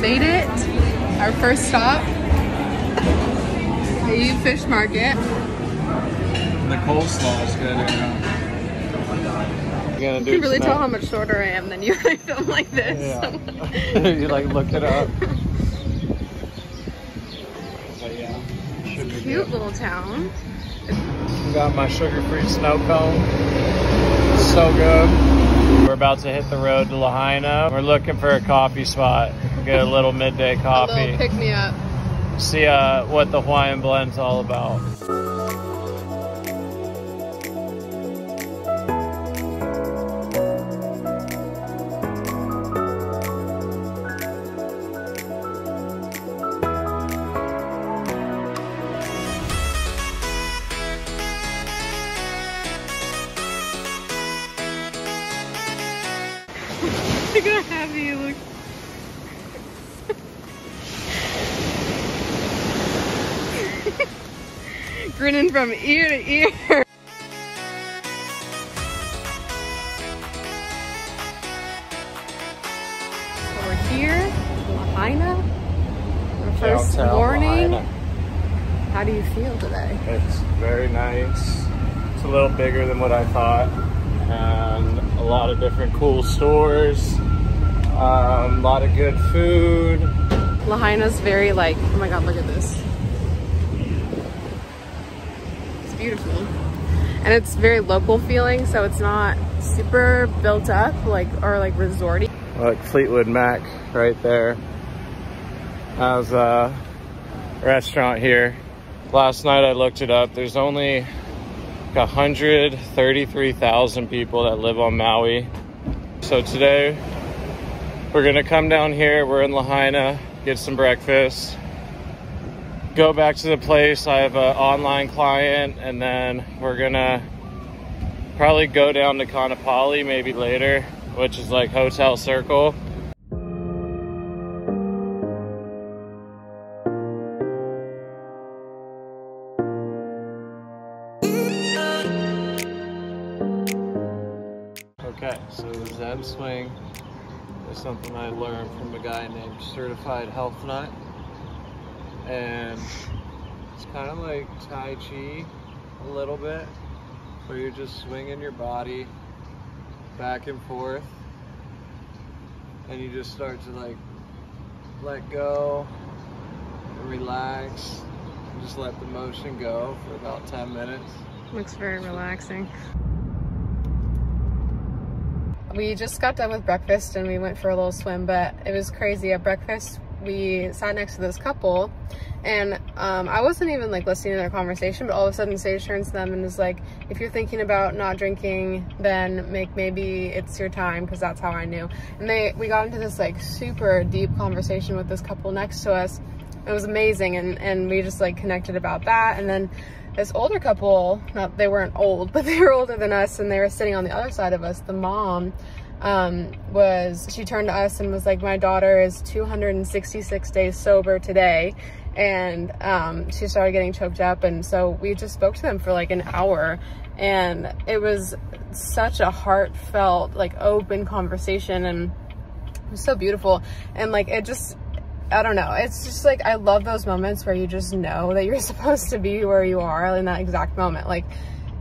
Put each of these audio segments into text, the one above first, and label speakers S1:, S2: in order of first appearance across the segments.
S1: made it. Our first stop, Paia Fish Market.
S2: The coleslaw is good.
S1: You can really tell how much shorter I am than you when I film like this.
S2: Yeah. You like look it up. But yeah,
S1: it's a cute little town.
S2: Got my sugar-free snow cone. It's so good. We're about to hit the road to Lahaina. We're looking for a coffee spot. Get a little midday coffee.
S1: A little pick-me-up.
S2: See what the Hawaiian blend's all about.
S1: Look how happy you look. Grinning from ear to ear. So we're here, Lahaina. Our first morning.
S2: Lahaina.
S1: How do you feel today?
S2: It's very nice. It's a little bigger than what I thought. And a lot of different cool stores, a lot of good food.
S1: Lahaina's very like, oh my god, look at this. It's beautiful. And it's very local feeling, so it's not super built up like or like resorty.
S2: Like Fleetwood Mac right there. How's a restaurant here. Last night I looked it up. There's only 133,000 people that live on Maui. So today we're gonna come down here. We're in Lahaina, get some breakfast, go back to the place. I have an online client, and then we're gonna probably go down to Kanapali maybe later, which is like Hotel Circle. Okay, so the Zen swing is something I learned from a guy named Certified Health Nut, and it's kind of like Tai Chi a little bit, where you're just swinging your body back and forth, and you just start to like let go and relax and just let the motion go for about 10 minutes.
S1: Looks very relaxing. We just got done with breakfast and we went for a little swim, but it was crazy. At breakfast, we sat next to this couple, and I wasn't even like listening to their conversation, but all of a sudden Sage turns to them and is like, if you're thinking about not drinking, then maybe it's your time, because that's how I knew. And we got into this like super deep conversation with this couple next to us. It was amazing, and we just like connected about that. And then this older couple, they weren't old, but they were older than us, and they were sitting on the other side of us. The mom she turned to us and was like, my daughter is 266 days sober today, and she started getting choked up. And so we just spoke to them for like an hour, and it was such a heartfelt, like open conversation, and it was so beautiful. And like it just, I don't know, it's just like, I love those moments where you just know that you're supposed to be where you are in that exact moment. Like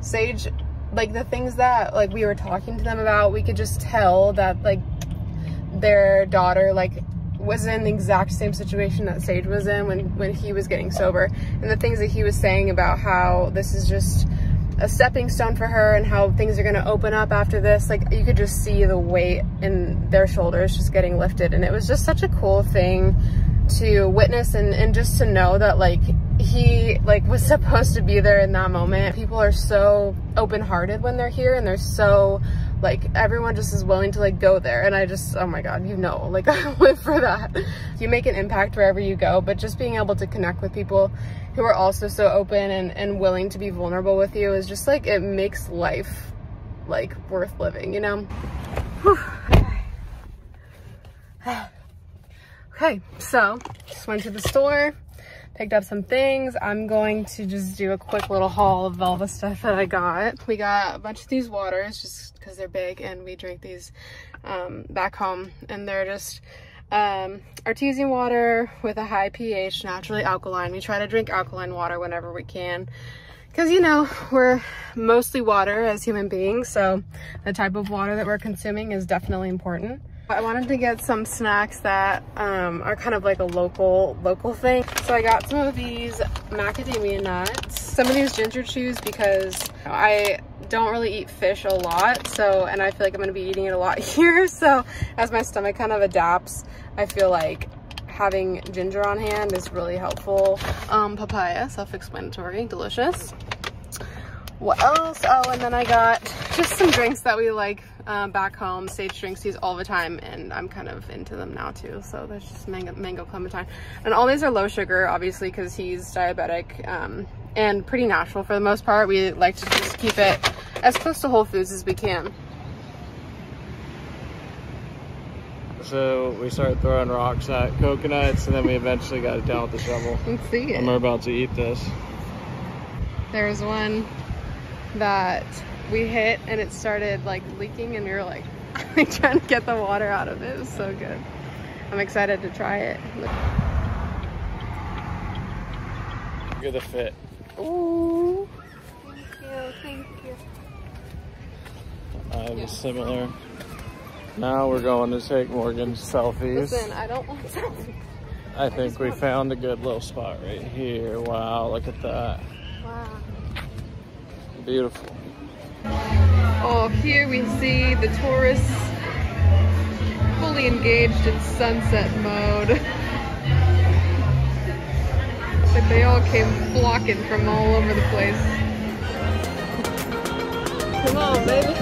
S1: Sage, like the things that like we were talking to them about, we could just tell that like their daughter like was in the exact same situation that Sage was in when he was getting sober. And the things that he was saying about how this is just a stepping stone for her, and how things are going to open up after this, like you could just see the weight in their shoulders just getting lifted. And it was just such a cool thing to witness, and just to know that like he like was supposed to be there in that moment. People are so open-hearted when they're here, and they're so like, everyone just is willing to like go there. And I just, oh my god, you know, like I live for that. You make an impact wherever you go, but just being able to connect with people who are also so open and willing to be vulnerable with you is just like, it makes life like worth living, you know? Whew. Okay, so just went to the store, picked up some things. I'm going to just do a quick little haul of all the stuff that I got. We got a bunch of these waters just because they're big, and we drink these back home, and they're just artesian water with a high pH, naturally alkaline. We try to drink alkaline water whenever we can, because, you know, we're mostly water as human beings, so the type of water that we're consuming is definitely important. I wanted to get some snacks that are kind of like a local thing. So I got some of these macadamia nuts, some of these ginger chews, because I don't really eat fish a lot, so, and I feel like I'm gonna be eating it a lot here, so as my stomach kind of adapts, I feel like having ginger on hand is really helpful. Papaya, self-explanatory, delicious. What else? Oh, and then I got just some drinks that we like back home. Sage drinks these all the time, and I'm kind of into them now too. So there's just mango clementine, and all these are low sugar, obviously, because he's diabetic, and pretty natural for the most part. We like to just keep it as close to whole foods as we can.
S2: So we started throwing rocks at coconuts, and then we eventually got it down with the shovel.
S1: Let's see it.
S2: And we're about to eat this.
S1: There's one that we hit and it started like leaking, and we were like trying to get the water out of it. It was so good. I'm excited to try it.
S2: Look at the fit.
S1: Ooh, thank you.
S2: I have a similar. Now we're going to take Morgan's selfies.
S1: Listen, I don't want selfies.
S2: I think we found a good little spot right here. Wow, look at that.
S1: Wow.
S2: Beautiful.
S1: Oh, here we see the tourists fully engaged in sunset mode. Like they all came flocking from all over the place. Come on, baby.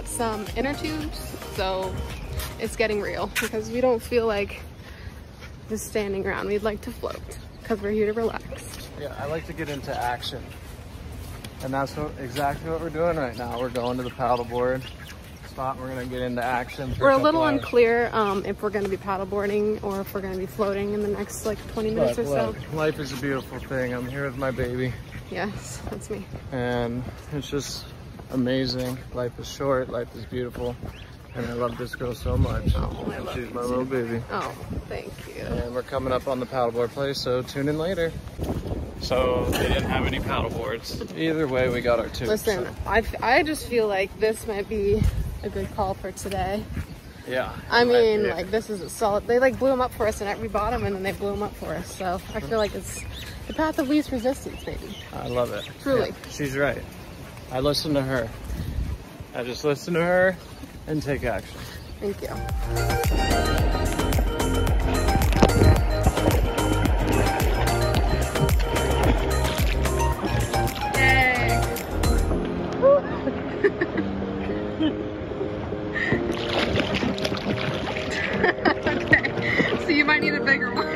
S1: Some inner tubes, so it's getting real because we don't feel like just standing around. We'd like to float because we're here to relax.
S2: Yeah, I like to get into action, and that's exactly what we're doing right now. We're going to the paddleboard spot. We're gonna get into action.
S1: We're a little unclear if we're gonna be paddleboarding or if we're gonna be floating in the next like 20 minutes or so.
S2: Life is a beautiful thing. I'm here with my baby.
S1: Yes, that's me.
S2: And it's just amazing. Life is short, life is beautiful, and I love this girl so much.
S1: Oh,
S2: She's my little baby.
S1: Oh, thank you.
S2: And we're coming up on the paddleboard place, so tune in later. So they didn't have any paddleboards. Either way, we got our tubes.
S1: Listen, so. I just feel like this might be a good call for today.
S2: Yeah.
S1: I mean, like, this is a solid. They like blew them up for us, and we bought them, and then they blew them up for us. So I feel like it's the path of least resistance, baby.
S2: I love it.
S1: Truly.
S2: Yeah, she's right. I listen to her. I just listen to her and take action.
S1: Thank you. Yay! Okay, so you might need a bigger one.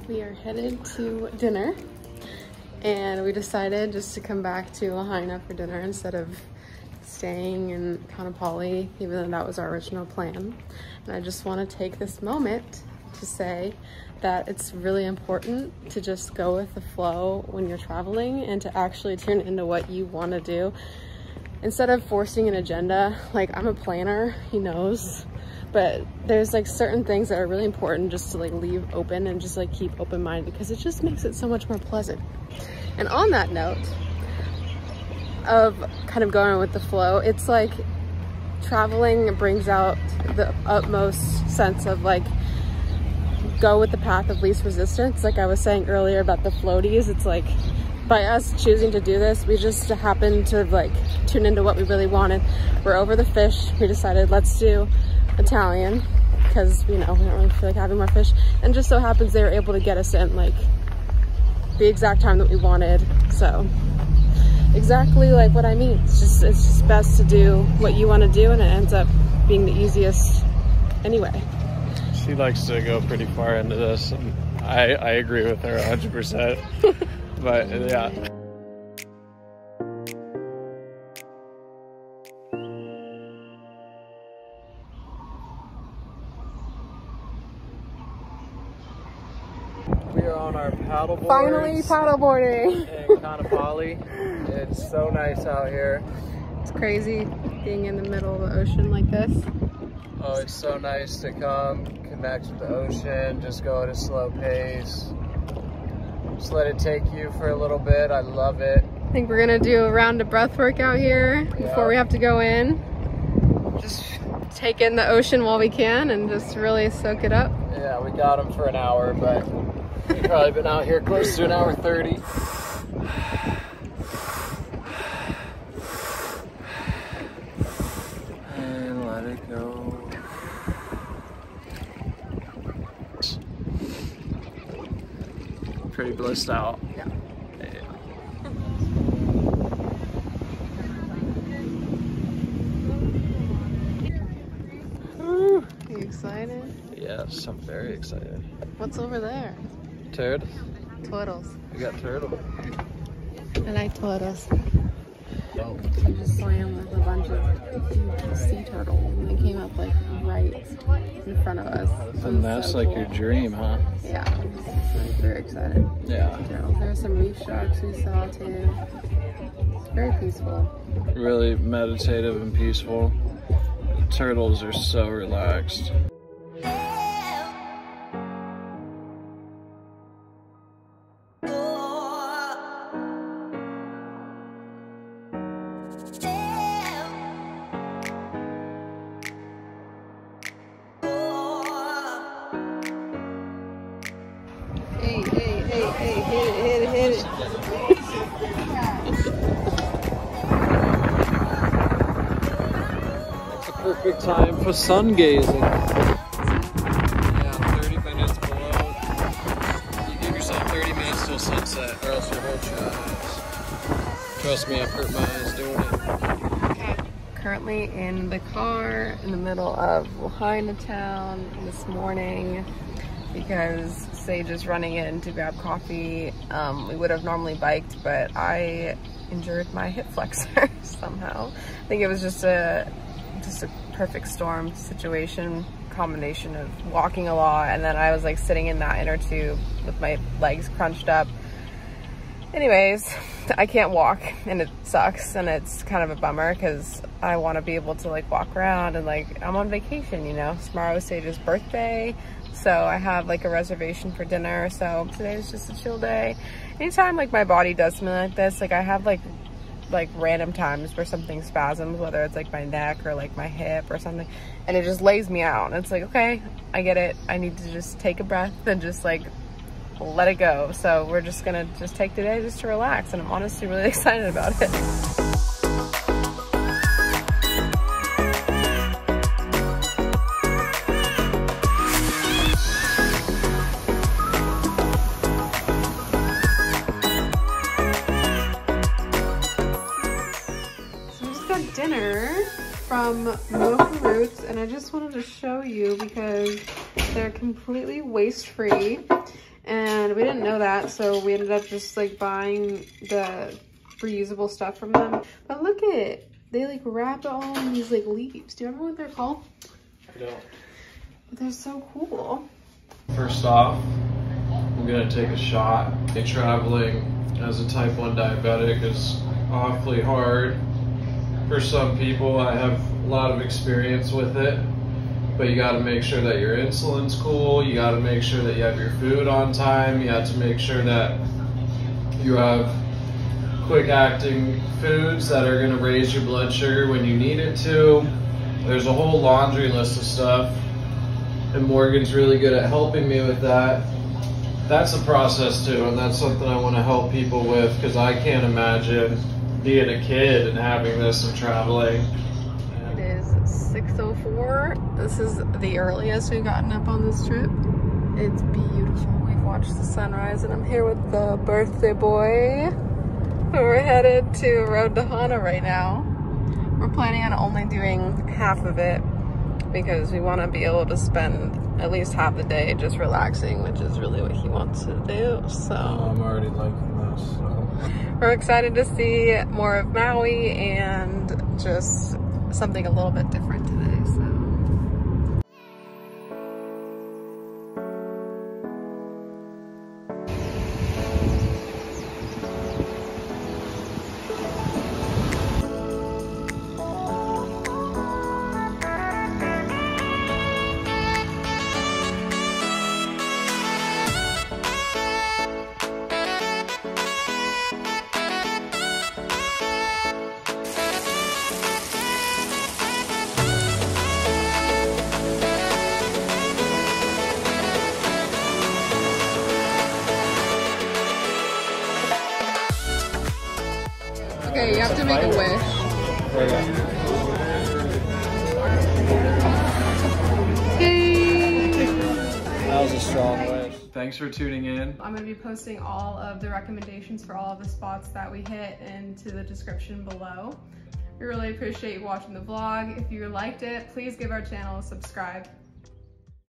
S1: We are headed to dinner. And we decided just to come back to Lahaina for dinner instead of staying in Kaanapali, even though that was our original plan. And I just want to take this moment to say that it's really important to just go with the flow when you're traveling and to actually tune into what you want to do. Instead of forcing an agenda, like I'm a planner, he knows, but there's like certain things that are really important just to like leave open and just like keep open mind, because it just makes it so much more pleasant. And on that note of kind of going with the flow, it's like traveling brings out the utmost sense of like go with the path of least resistance. Like I was saying earlier about the floaties, it's like by us choosing to do this, we just happened to like tune into what we really wanted. We're over the fish. We decided let's do Italian because, you know, we don't really feel like having more fish. And just so happens they were able to get us in like the exact time that we wanted. So exactly like what I mean. It's just best to do what you want to do, and it ends up being the easiest anyway.
S2: She likes to go pretty far into this, and I agree with her 100%. But yeah. We are on our paddleboards.
S1: Finally paddleboarding.
S2: In Kanapali. It's so nice out here.
S1: It's crazy being in the middle of the ocean like this.
S2: Oh, it's so nice to come, connect with the ocean, just go at a slow pace. Just let it take you for a little bit. I love it.
S1: I think we're gonna do a round of breath work out here before we have to go in. Just take in the ocean while we can and just really soak it up.
S2: Yeah, we got them for an hour, but we've probably been out here close to an hour 30. And let it go. Pretty blissed out.
S1: Yeah. Are you excited?
S2: Yes, I'm very excited.
S1: What's over there?
S2: Turtles?
S1: Turtles.
S2: We got turtle.
S1: I like turtles.
S2: Oh.
S1: I just swam with a bunch of sea turtles and they came up like right in front of us.
S2: And that's so like cool. Your dream, huh?
S1: Yeah, I'm very excited.
S2: Yeah.
S1: There were some reef sharks we saw too. It's very peaceful.
S2: Really meditative and peaceful. The turtles are so relaxed.
S1: Hit it.
S2: It's a perfect time for sun gazing. Yeah, 30 minutes below. You give yourself 30 minutes till sunset, or else you'll hurt your eyes. Trust me, I've hurt my eyes doing it.
S1: Currently in the car in the middle of Lahaina town this morning because Sage is running in to grab coffee. We would have normally biked, but I injured my hip flexor somehow. I think it was just a perfect storm situation, combination of walking a lot and then I was like sitting in that inner tube with my legs crunched up. Anyways, I can't walk and it sucks and it's kind of a bummer because I want to be able to like walk around and like I'm on vacation, you know. Tomorrow is Sage's birthday, so I have like a reservation for dinner, so today is just a chill day. Anytime like my body does something like this, like I have like random times where something spasms, whether it's like my neck or like my hip or something, and it just lays me out. And it's like, okay, I get it. I need to just take a breath and just like let it go. So we're just gonna just take today just to relax, and I'm honestly really excited about it. Dinner from Moku Roots, and I just wanted to show you because they're completely waste-free and we didn't know that, so we ended up just like buying the reusable stuff from them. But look at it, they like wrap it all in these like leaves. Do you remember what they're called?
S2: I don't.
S1: But they're so cool.
S2: First off, I'm gonna take a shot. Traveling as a type 1 diabetic is awfully hard. For some people, I have a lot of experience with it, but you gotta make sure that your insulin's cool, you gotta make sure that you have your food on time, you have to make sure that you have quick acting foods that are gonna raise your blood sugar when you need it to. There's a whole laundry list of stuff, and Morgan's really good at helping me with that. That's a process too, and that's something I wanna help people with, because I can't imagine being a kid and having this and traveling.
S1: It is 6:04. This is the earliest we've gotten up on this trip. It's beautiful. We've watched the sunrise and I'm here with the birthday boy. We're headed to Road to Hana right now. We're planning on only doing half of it. because we want to be able to spend at least half the day just relaxing, which is really what he wants to do. So
S2: I'm already liking this. So.
S1: We're excited to see more of Maui and just something a little bit different today. So. Okay, you have to make a wish. Hey!
S2: That was a strong wish. Thanks for tuning in.
S1: I'm going to be posting all of the recommendations for all of the spots that we hit into the description below. We really appreciate you watching the vlog. If you liked it, please give our channel a subscribe.